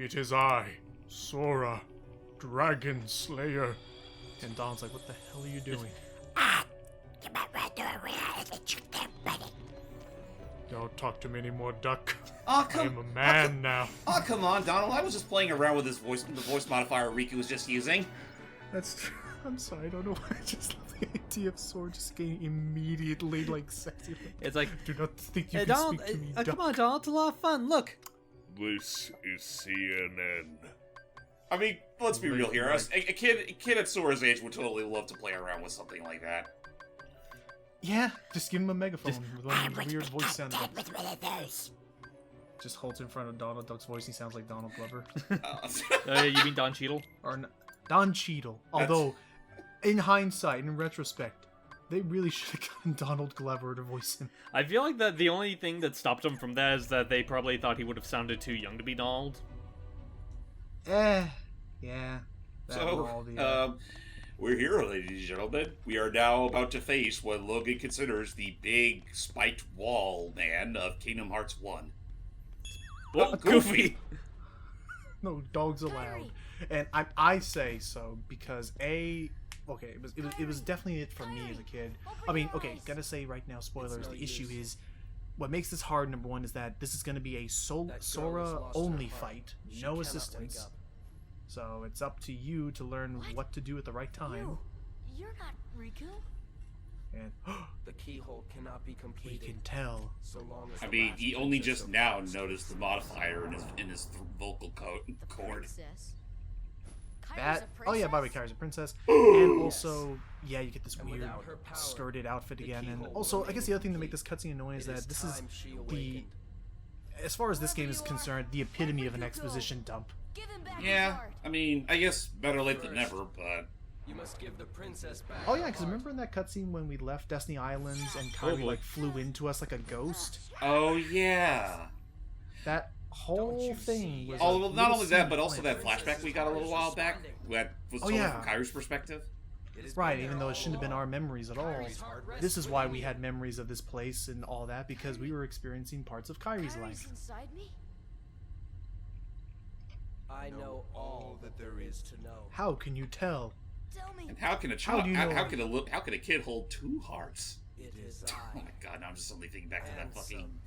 It is I, Sora, Dragon Slayer. And Donald's like, what the hell are you doing? Don't talk to me anymore, Duck. Oh, I am a man now. Oh, come on, Donald. I was just playing around with the voice modifier Riku was just using. That's true. I'm sorry, I don't know why I just love the idea of Sora just getting immediately, like, sexy. It's like, do not think you hey, can Donald, speak to me, come Duck. on, Donald, it's a lot of fun. Look. This is CNN. I mean, let's be real here. Right. A kid at Sora's age would totally love to play around with something like that. Yeah, just give him a megaphone with one of the weird voice sound effects. with one of those. Just holds in front of Donald Duck's voice, he sounds like Donald Glover. You mean Don Cheadle? Or Don Cheadle. Although, in hindsight, in retrospect, they really should have gotten Donald Glover to voice him. I feel like that the only thing that stopped him from that is that they probably thought he would have sounded too young to be Donald. Yeah. So, we're here, ladies and gentlemen. We are now about to face what Logan considers the big spiked wall man of Kingdom Hearts 1. Oh, Goofy! No dogs allowed. And I say so because it was definitely it for me as a kid. I mean, okay, gotta say right now, spoilers. The issue is what makes this hard. Number one is that this is gonna be a Sora only fight, no assistance. So it's up to you to learn what to do at the right time. You're not Riku. And The keyhole cannot be he completed. can tell. So long as I the mean, last he only princess just of now Mars noticed the modifier in his vocal cord. Princess. That by the way, Kairi's a princess, and also you get this weird without her power, skirted outfit the again, and keyhole also will I guess the other thing that makes this cutscene annoying is It that this is time she the, awakened. as far as this game is concerned, the epitome of an exposition dump. Give him back Yeah, his heart. I mean, I guess better late than never, but... You must give the princess back. Oh yeah, her because heart. remember in that cutscene when we left Destiny Islands and Kairi boy. like flew into us like a ghost? Oh, yeah. That whole you thing see? was Oh, a well, not little only that, seed but also planted. that flashback we got a little while back that was told yeah. from Kairi's perspective. It has Right, been even there though it shouldn't have been all our along. memories at all. Kairi's heart rests This is why we within had you. memories of this place and all that, because we were experiencing parts of Kairi's Kairi's life. inside me. I know all that there is to know. How can you tell? Tell me. And how can a How child, do you how, know? how can a kid hold two hearts? It is Oh I, my god, now I'm just suddenly thinking back to that Handsome. fucking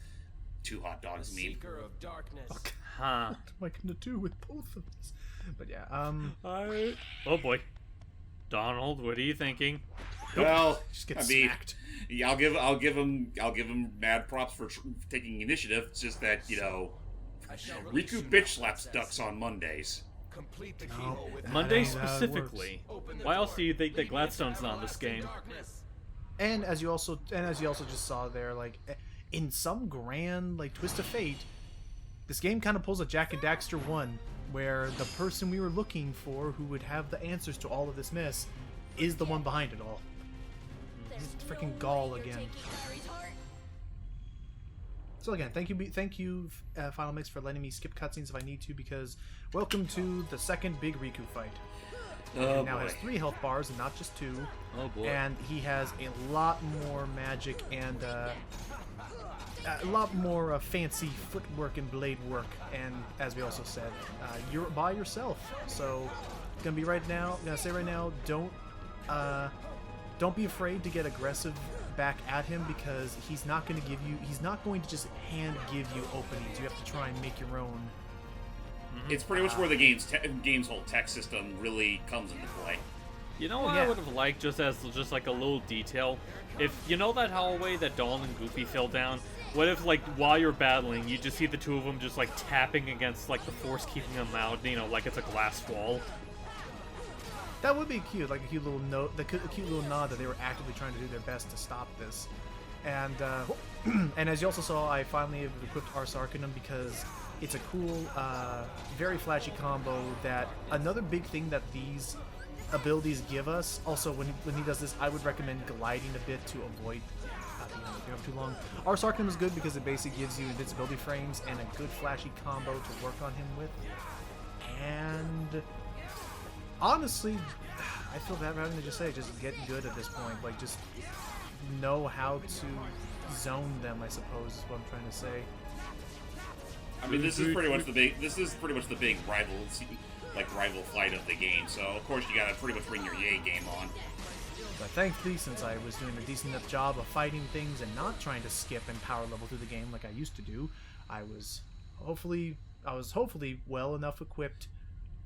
two hot the dogs meme. seeker of darkness. Huh. What am I gonna do with both of these? But yeah, Oh boy. Donald, what are you thinking? Well, just get I mean, smacked. yeah, I'll give him mad props for taking initiative. It's just that I shall release you Riku now, bitch slaps princess. ducks on Mondays. Complete the No. keyhole with Monday ain't how it specifically. Open the Why else door. do you think that Lead me into Gladstone's not in this everlasting game? darkness. And as you also just saw there, like in some grand like twist of fate, this game kind of pulls a Jack and Daxter 1, where the person we were looking for, who would have the answers to all of this mess, is the one behind it all. There's freaking no Gaul way you're again. taking Kairi's heart. So again, thank you, Final Mix, for letting me skip cutscenes if I need to, because welcome to the second big Riku fight. Oh, He now has boy. 3 health bars and not just 2. Oh boy. And he has a lot more magic and a lot more fancy footwork and blade work. And as we also said, you're by yourself. So gonna say right now, don't be afraid to get aggressive back at him, because he's not going to just give you openings. You have to try and make your own. It's pretty much where the game's whole tech system really comes into play. You know what yeah. I would have liked, just like a little detail? If you know that hallway that Donald and Goofy fell down, what if like while you're battling, you just see the two of them just like tapping against like the force keeping them out, like it's a glass wall? That would be cute, like a cute little note, a cute little nod that they were actively trying to do their best to stop this. And and as you also saw, I finally have equipped Ars Arcanum because it's a cool, very flashy combo. That another big thing that these abilities give us. Also, when he does this, I would recommend gliding a bit to avoid being up too long. Ars Arcanum is good because it basically gives you invincibility frames and a good flashy combo to work on him with. And honestly, I feel bad having to just get good at this point. Like, just know how to zone them, I suppose, is what I'm trying to say. I mean, this is pretty much the big. This is pretty much the big rival, rival fight of the game. So of course you gotta pretty much bring your yay game on. But thankfully, since I was doing a decent enough job of fighting things and not trying to skip and power level through the game like I used to do, I was hopefully well enough equipped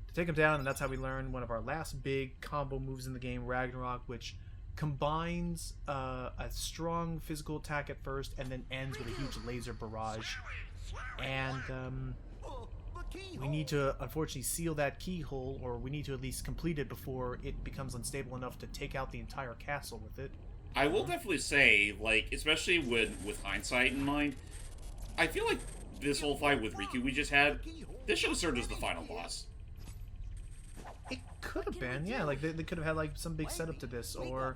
to take him down, and that's how we learned one of our last big combo moves in the game, Ragnarok, which combines a strong physical attack at first and then ends with a huge laser barrage. And we need to unfortunately seal that keyhole, or we need to at least complete it before it becomes unstable enough to take out the entire castle with it. I will definitely say, like, especially with hindsight in mind, I feel like this whole fight with Riku we just had, this should have served as the final boss. It could have been, yeah. Like they could have had like some big setup to this, or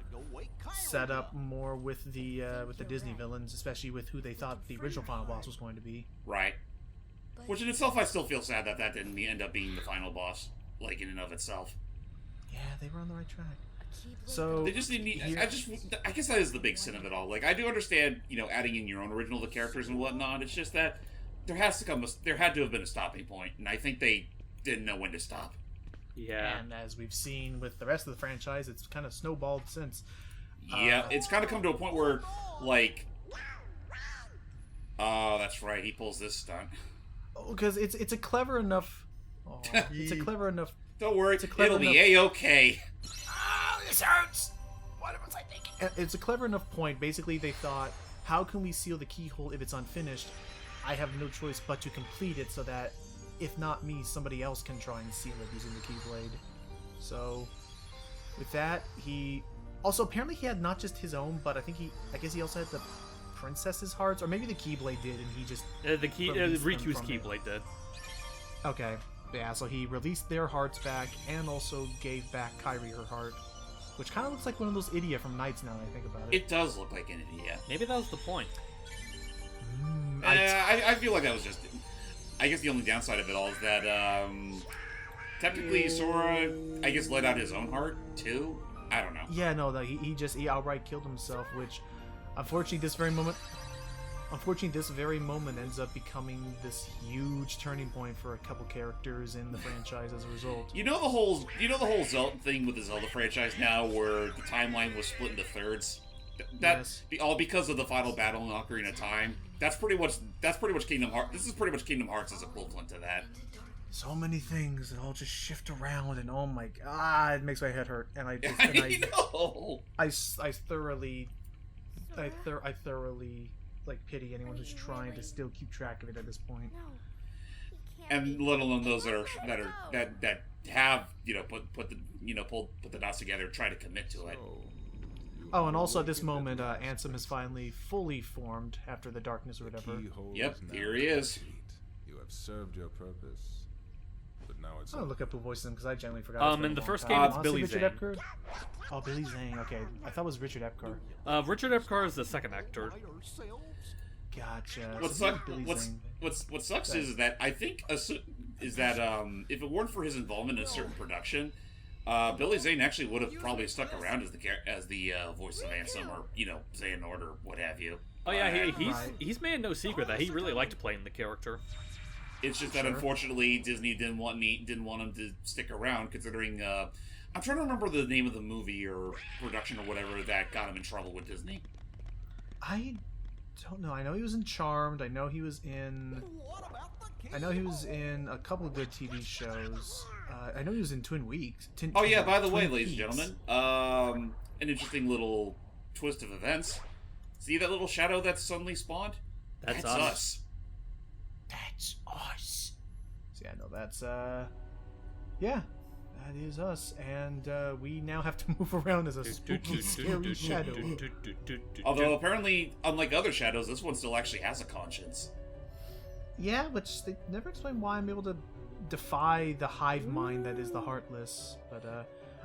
set up more with the Disney villains, especially with who they thought the original final boss was going to be. Right. Which in itself, I still feel sad that that didn't end up being the final boss, like in and of itself. Yeah, they were on the right track. So They just didn't. I guess that is the big sin of it all. Like, I do understand, adding in your own original to characters and whatnot. It's just that there had to have been a stopping point, and I think they didn't know when to stop. Yeah. And as we've seen with the rest of the franchise, it's kind of snowballed since. Yeah, it's kind of come to a point where, like, oh, that's right, he pulls this stunt. Because it's a clever enough. Oh, it's a clever enough. Don't worry, It's a clever it'll be enough- A-okay. Oh, this hurts. What was I thinking? It's a clever enough point. Basically, they thought, how can we seal the keyhole if it's unfinished? I have no choice but to complete it so that, if not me, somebody else can try and seal it using the Keyblade. So, with that, he also apparently he had not just his own, but I guess he also had the princess's hearts, or maybe the Keyblade did, and he just released them Riku's from it. Keyblade did. Okay, yeah. So he released their hearts back, and also gave back Kairi her heart, which kind of looks like one of those Idia from Knights now that I think about it. It does look like an idiot. Maybe that was the point. I feel like that was just... I guess the only downside of it all is that, technically Sora, I guess, let out his own heart, too? I don't know. Yeah, no, he outright killed himself, which, unfortunately, this very moment ends up becoming this huge turning point for a couple characters in the franchise as a result. You know the whole Zelda thing with the Zelda franchise now, where the timeline was split into thirds. Yes. All because of the final battle in Ocarina of Time. That's pretty much Kingdom Hearts. This is pretty much Kingdom Hearts' equivalent to that. So many things that all just shift around, and oh my god, it makes my head hurt. And I know. I thoroughly like pity anyone who's trying to still keep track of it at this point. And let alone those that have put the dots together, try to commit to it. Oh, and also at this moment, Ansem has finally fully formed after the darkness or whatever. Yep, here he is. You have served your purpose, but now it's. I'm gonna look up who voiced him because I generally forgot. In the first game, it's Billy Richard Zane. Epcar? Oh, Billy Zane. Okay, I thought it was Richard Epcar. Richard Epcar is the second actor. Gotcha. What So Billy Zane. sucks is that I think if it weren't for his involvement in a certain production, Billy Zane actually would have probably stuck around as the voice of Ansem, or Xehanort, or what have you. Oh yeah, Right. he's made no secret that he really liked playing the character. It's just that unfortunately Disney didn't want him to stick around, considering I'm trying to remember the name of the movie or production or whatever that got him in trouble with Disney. I don't know. I know he was in Charmed. I know he was in a couple of good TV shows. I know he was in Twin Peaks. Oh yeah, by the way, Twin ladies and Peaks. gentlemen, an interesting little twist of events. See that little shadow that suddenly spawned? That's us. us. That's us. So yeah, no, that's yeah, that is us, and we now have to move around as a spooky, scary shadow. Although apparently, unlike other shadows, this one still actually has a conscience. Yeah, which they never explain why I'm able to defy the hive mind that is the Heartless. But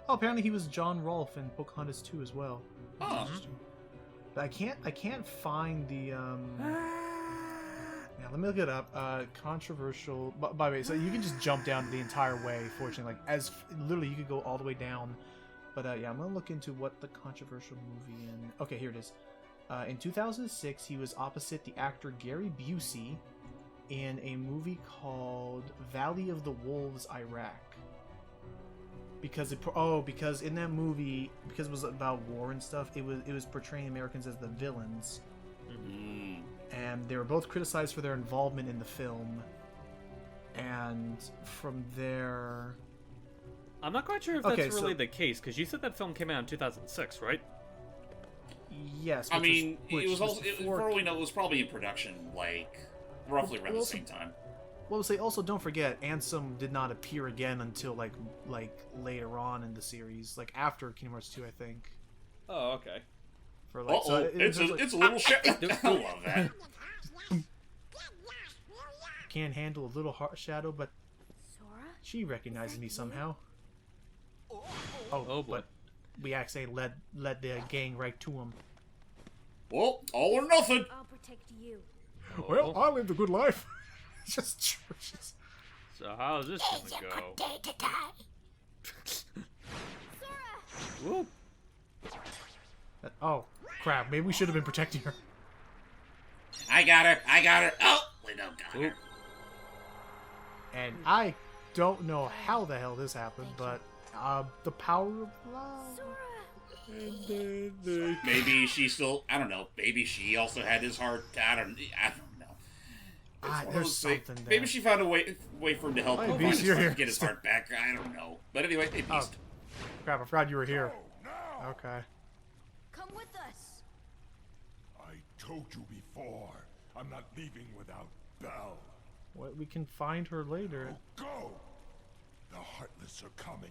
oh, apparently he was John Rolfe in Pocahontas 2 as well. Huh. But I can't find the Yeah, let me look it up. Controversial. By the way, so you can just jump down the entire way. Fortunately, literally you could go all the way down. But yeah, I'm gonna look into what the controversial movie in. Okay, here it is. In 2006, he was opposite the actor Gary Busey in a movie called Valley of the Wolves, Iraq. Because because in that movie, because it was about war and stuff, it was portraying Americans as the villains, and they were both criticized for their involvement in the film. And from there, I'm not quite sure if that's really the case, because you said that film came out in 2006, right? yes. I mean, it was also, before- for all we know, it was probably in production, like, roughly around the same time. Well, say also don't forget, Ansem did not appear again until like later on in the series, like after Kingdom Hearts 2, I think. Oh, okay. For like, It's a little shit. I love that. Can't handle a little shadow, but Sora? she recognizes me somehow. Oh, Oh, boy. but we actually led the gang right to him. Well, all or nothing. I'll protect you. Well, I lived a good life. Just. So how's this gonna go? Whoop. Oh, crap. Maybe we should have been protecting her. I got her. Oh, we don't got her. And I don't know how the hell this happened, but the power of love. Maybe she still, I don't know, maybe she also had his heart. I don't know. It's one of There's those things. something there. Maybe she found a way for him to help Hey, him Beast, you're here. get his heart back. I don't know. But anyway, hey, Beast. Crap, I forgot you were here. Okay. Come with us. I told you before, I'm not leaving without Belle. Well, we can find her later. Go! The Heartless are coming.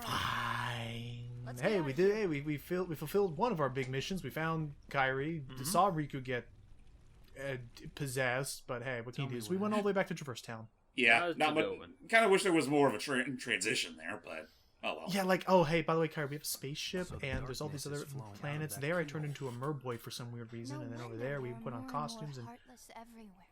Fine. Let's Hey, get we out did. Hey, we fulfilled one of our big missions. We found Kairi. Saw Riku get possessed, but hey, what can you do? So we went all the way back to Traverse Town. Yeah, How's not it much. going? Kind of wish there was more of a transition there, but oh well. Yeah, like hey, by the way, Kairi, we have a spaceship, So the and there's all these darkness other is flowing out of planets. that There, I keyhole. turned into a merboy for some weird reason, and then over there, we put on costumes and. Heartless everywhere.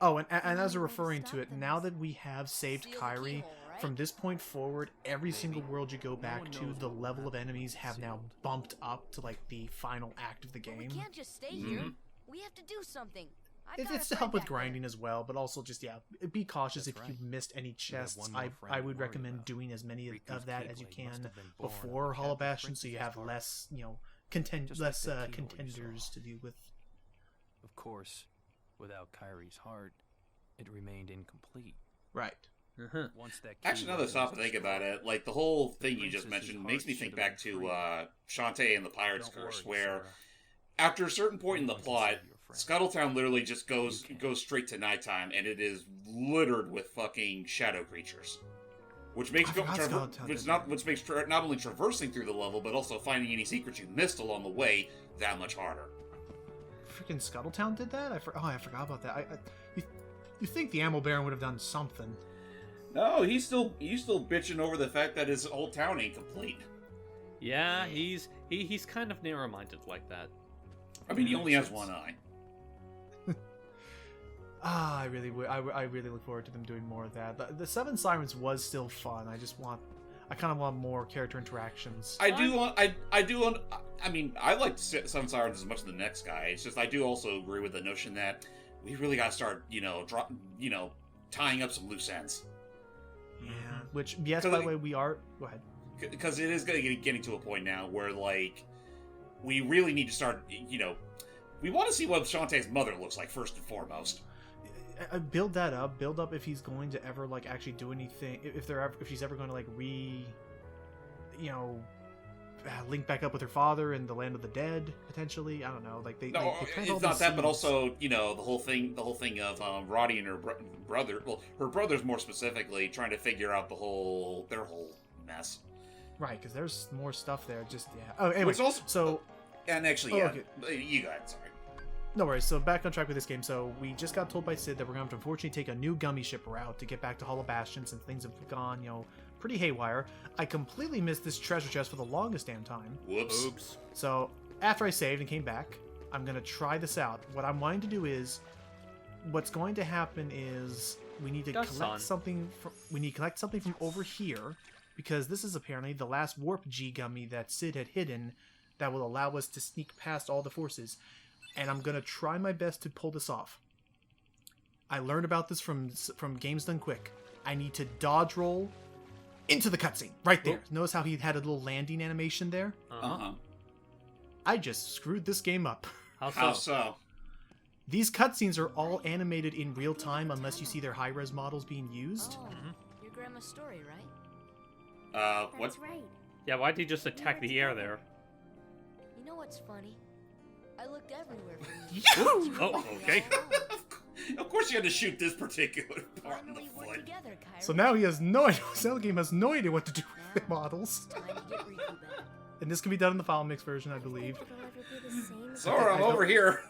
Oh, and as a Only way to referring to stop it, them now is that we have saved seal the Kairi, keyhole, right? from this point forward, every single world you go back one to, knows the what will level of happen enemies when have it's now sealed. bumped up to like the final act of the But we game. can't just stay here. We have to do something. It's to help with grinding as well, but also just be cautious That's if right. you've missed any chests. one more I friend would to worry recommend about. doing as many Riku's of that as you Keyblade must can have been born before of the Hollow Captain Bastion, so you Princess's have heart. less Just less like that keyhole you contenders saw. to deal with. Of course, without Kyrie's heart, it remained incomplete. Right. Once that Actually, now that I stop to think about it, like the whole thing you just mentioned makes me think back to Shantae and the Pirate's Curse, where after a certain point in the plot, Scuttletown literally just goes straight to nighttime, and it is littered with fucking shadow creatures, which makes I forgot Scuttletown did that. which makes not only traversing through the level, but also finding any secrets you missed along the way that much harder. Freaking Scuttletown did that? I forgot about that. You think the Ammo Baron would have done something? No, he's still bitching over the fact that his whole town ain't complete. Yeah, he's kind of narrow-minded like that. I mean, he only has one eye. I really would. I really look forward to them doing more of that. The Seven Sirens was still fun. I kind of want more character interactions. I mean, I like Seven Sirens as much as the next guy. It's just I do also agree with the notion that we really got to start, tying up some loose ends. Yeah. Which, yes, by the way, we are. Go ahead. Because it is getting to a point now where, like, we really need to start, we want to see what Shantae's mother looks like first and foremost. Build that up. Build up if he's going to ever like actually do anything. If she's ever going to like link back up with her father in the land of the dead potentially. I don't know. Like they No, plant all it's these not that, but seeds. also, the whole thing of Roddy and her brother. Well, her brother's more specifically trying to figure out their whole mess. Right, because there's more stuff there. Just yeah. Oh, anyway. Which also, So and actually, Oh, yeah, okay. you got it. Sorry. no worries. So back on track with this game. So we just got told by Sid that we're going to unfortunately take a new gummy ship route to get back to Hollow Bastion since things have gone, pretty haywire. I completely missed this treasure chest for the longest damn time. Whoops. Oops. So after I saved and came back, I'm going to try this out. What I'm wanting to do is, what's going to happen is we need to Gus-san. collect something from over here, because this is apparently the last warp G gummy that Sid had hidden that will allow us to sneak past all the forces. And I'm going to try my best to pull this off. I learned about this from Games Done Quick. I need to dodge roll into the cutscene right there. Notice how he had a little landing animation there? Uh-huh. I just screwed this game up. How so? These cutscenes are all animated in real time unless you see their high-res models being used. Oh, your grandma's story, right? What? That's right. Yeah, why'd he just attack the air there? You know what's funny? I looked everywhere for you. Oh, okay. Of course you had to shoot this particular part in the Finally, we're foot. together, Kyrie. So now he has no idea. Cell Game has no idea what to do with the models. Time to get Riku back. And this can be done in the file mix version, I believe. It'll ever be the same as Sora, I'm over here.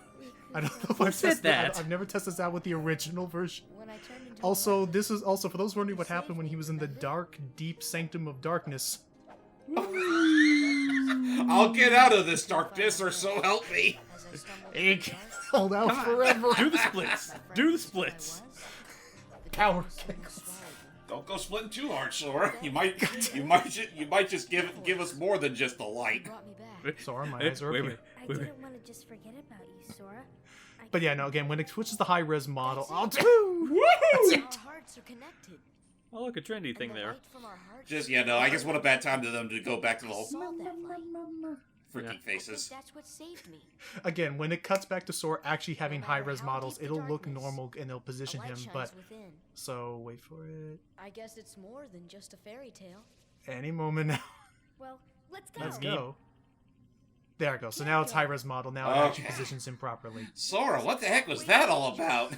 I don't know if I've said tested that? I've never tested this out with the original version. When I turned into Also, a weapon, this is also for those wondering what happened when he was in the dark, deep sanctum of darkness. I'll get out of this darkness, or so help me. as I stumbled Hey, into the dark, Hold out forever. Do the splits. Do the splits. Power swallowed me. Don't go splitting too hard, Sora. You might just give us more than just the light. Brought me back. Sora, my eyes are Wait, up wait, here. I wait, wait. didn't want to just forget about you, Sora. But yeah, no, again, when it switches the high-res model, I'll do. Our hearts are connected. Oh, look, a trendy And thing the there. light from our hearts Just no. I guess what a bad time to them to go back to the whole saw that light. freaking Yeah. I think faces. that's what saved me. Again, when it cuts back to Sora actually having No matter high-res how models, deep the it'll look darkness, normal and it'll A position light him, shines but... within. So, wait for it. I guess it's more than just a fairy tale. Any moment now. Well, let's go. Let's go. There it goes. So now it's high-res model. Now it actually Okay. positions him properly. Sora, what the heck was that all about?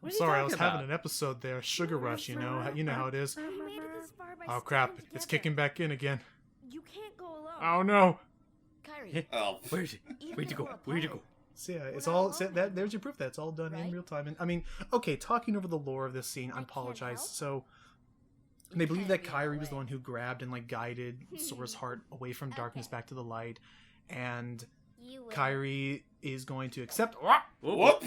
I'm sorry, I was having an episode there. Sugar Rush, you know how it is. We made it this far by Oh crap, sticking it's together. kicking back in again. You can't go alone. Oh no. Kyrie, Oh, Where'd you go? Where'd you go? So yeah, it's We're all not so alone that there's your proof that it's all done in Right? real time. And I mean, okay, talking over the lore of this scene, I can't apologize. help. So You they believe can't that be Kyrie that was the way. one who grabbed and like guided Sora's heart away from darkness back to the light, and You will. Kyrie is going to accept. whoop!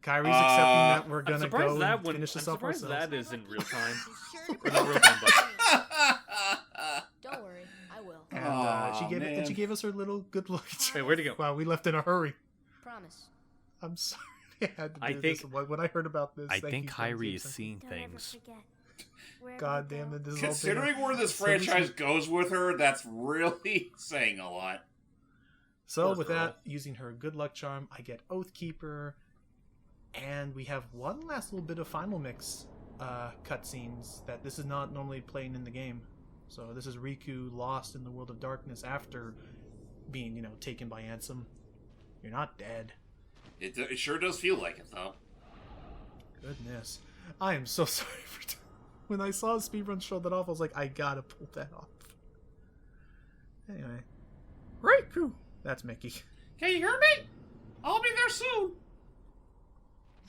Kyrie's accepting that we're I'm gonna surprised go that and one. finish this I'm off surprised ourselves. that is in real time. Sure. Or not real time, but Don't worry, I will. And Aw, she gave it, and man. she gave us her little good look. wait, where'd he go? Wow, we left in a hurry. Promise. I'm sorry. I had to do I this. think- When I heard about this, I thank think you, Kyrie James. is seeing Don't ever things. forget. Wherever God you damn go. it! This is all Considering been- where this so much- franchise goes with her, that's really saying a lot. So Poor with girl. that, using her good luck charm, I get Oathkeeper, and we have one last little bit of final mix cutscenes that this is not normally playing in the game. So this is Riku lost in the world of darkness after being, taken by Ansem. You're not dead. It sure does feel like it, though. Goodness. I am so sorry for... When I saw speedrun show that off, I was like, I gotta pull that off. Anyway. Riku! That's Mickey. Can you hear me? I'll be there soon.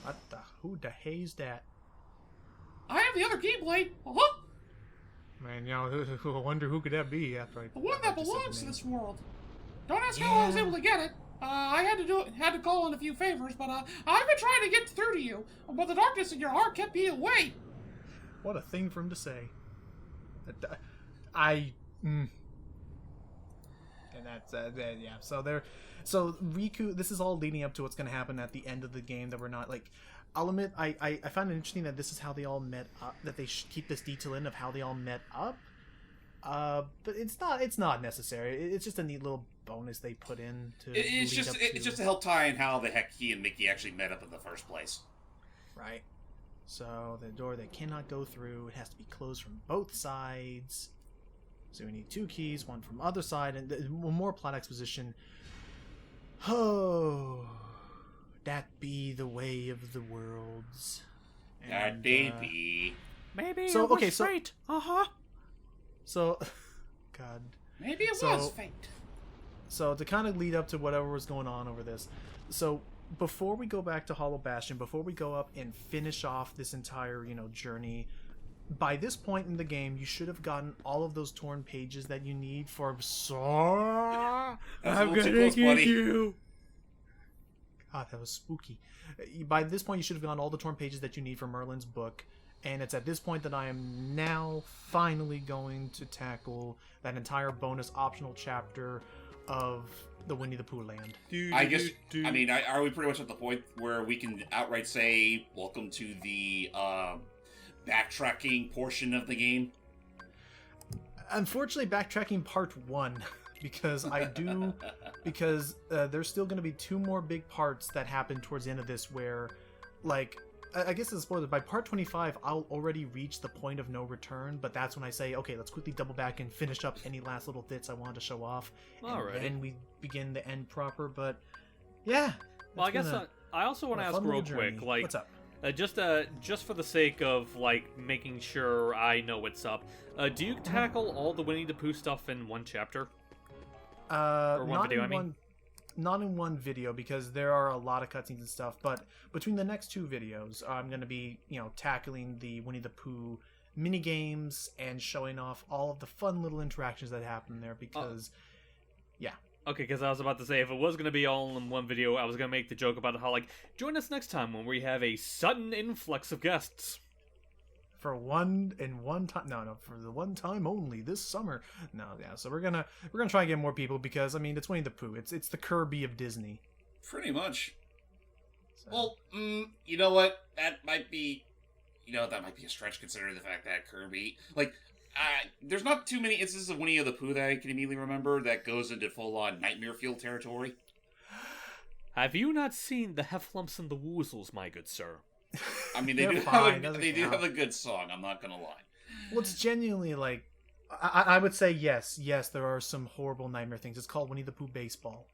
What the... Who the hell's that? I have the other Keyblade. Uh-huh. Man, I wonder who could that be after I... The one that just said the belongs to name. this world. Don't ask how I was Yeah. able to get it. I had to call in a few favors, but I've been trying to get through to you, but the darkness in your heart kept me away. What a thing for him to say. And that's yeah. So Riku. This is all leading up to what's going to happen at the end of the game. That we're not like. I'll admit, I found it interesting that this is how they all met up. That they keep this detail in of how they all met up. But it's not necessary. It's just a neat little bonus they put in to. It's lead up just to help tie in how the heck he and Mickey actually met up in the first place. Right. So the door they cannot go through, it has to be closed from both sides. So we need 2 keys, one from other side, and more plot exposition. Oh, that be the way of the worlds. That And, baby. Maybe So, it was okay, so- fate. Uh-huh. So, God. Maybe it So- was fate. So to kind of lead up to whatever was going on over this, so before we go back to Hollow Bastion, before we go up and finish off this entire journey, by this point in the game, you should have gotten all of those torn pages that you need for Sora. That's a little too close, buddy. you. God, that was spooky. By this point, you should have gotten all the torn pages that you need for Merlin's book. And it's at this point that I am now finally going to tackle that entire bonus optional chapter of the Winnie the Pooh land. I guess. I mean, are we pretty much at the point where we can outright say, "Welcome to the backtracking portion of the game"? Unfortunately, backtracking part 1, because there's still going to be 2 more big parts that happen towards the end of this where, like, I guess it's a spoiler, by part 25, I'll already reach the point of no return, but that's when I say, okay, let's quickly double back and finish up any last little bits I wanted to show off. Alrighty. And then we begin the end proper, but yeah. Well, I guess I also want to ask real quick, like, what's up? Just for the sake of, like, making sure I know what's up, do you tackle all the Winnie the Pooh stuff in one chapter? Or one video, I mean? Not in one video, because there are a lot of cutscenes and stuff, but between the next 2 videos, I'm going to be, tackling the Winnie the Pooh mini-games and showing off all of the fun little interactions that happen there, because, yeah. Okay, because I was about to say, if it was going to be all in one video, I was going to make the joke about how, like, join us next time when we have a sudden influx of guests. For one time, no, for the one time only this summer. No, yeah. So we're gonna try and get more people because I mean it's Winnie the Pooh. It's the Kirby of Disney. Pretty much. So. Well, you know what? That might be a stretch considering the fact that Kirby, like, there's not too many instances of Winnie the Pooh that I can immediately remember that goes into full-on Nightmare Fuel territory. Have you not seen the Hefflumps and the Woozles, my good sir? I mean, they do have a good song. I'm not gonna lie. Well, it's genuinely like, I would say yes, there are some horrible nightmare things. It's called Winnie the Pooh Baseball.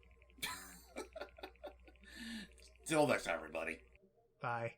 Till next time, everybody. Bye.